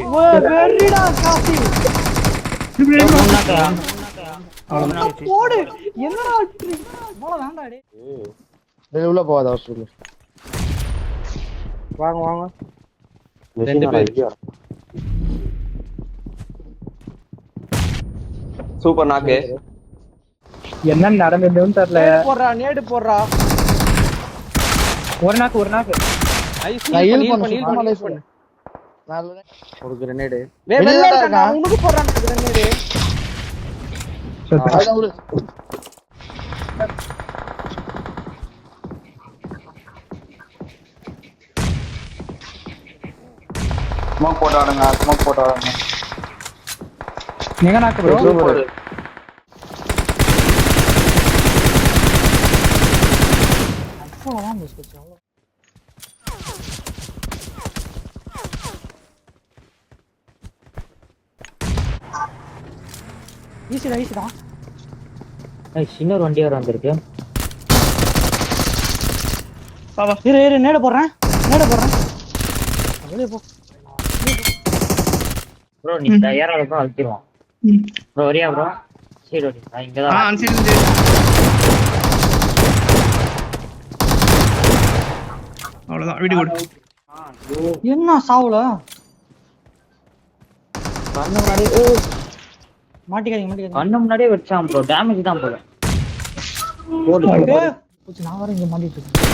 வெரிடா காசி போடு என்னடா போல வேண்டா டேய் உள்ள போகாத சொல்லு வாங்க வாங்க ரெண்டு பேர் சூப்பர் நாக்கு என்ன நடந்துன்னு தெரியல போடுறா நேடு போடுறா ஒரு நாக்கு ஹீல் பண்ணு நல்ல ஒரு கிரனேட் வெளில இருக்கடா உனக்கு போடுறான் கிரனேட் ஸ்மோக் போட்டாடுங்க நீங்க நாக்கு ப்ரோ அவ்வளவுதான் மிஸ் பண்ணு ஈஸிடா இன்னொரு வண்டி வர வந்திருக்கு இரு நேட போடுறேன் வெளியே போ ப்ரோ நீ தயாரா இருக்கா அழுத்திடுவான் ப்ரோ வரியா ப்ரோ சரி ஓடி நான் இங்க தான் அவ்வளவுதான் வீடியோ போடு என்ன சாவுல கண்ணு முன்னாடி மாட்டிக்காதீங்க கண்ணு முன்னாடியே வச்சான் ப்ரோ டேமேஜ் தான் போல போடு நான் வர இங்க மாட்டிட்டு இருக்கேன்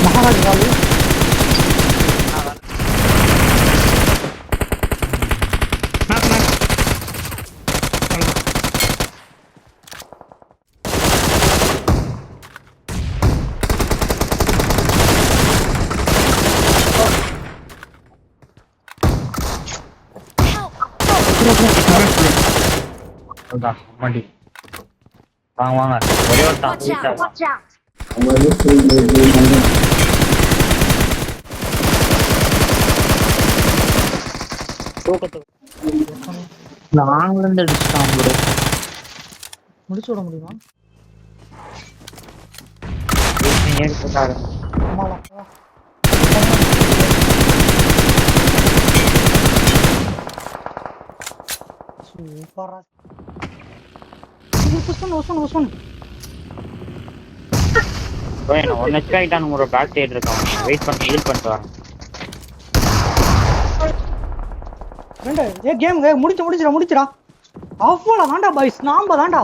மகாராஜ் காலு வண்டி வாங்க ஒரே ஒரு நாங்கள இருந்து அடிச்சிட்டான் ப்ரோ முடிச்சு விட முடியுமா சூப்பரா உஸ்மான் ஒன்னு ஆயிட்டானு ஒரு பேக் சைடு இருக்கான் வெயிட் பண்ணி ஹீல் பண்ணிட்டு வரேன் கேம் முடிச்சிடா அவ்வளவு தாண்டா பாய்ஸ் நாம தாண்டா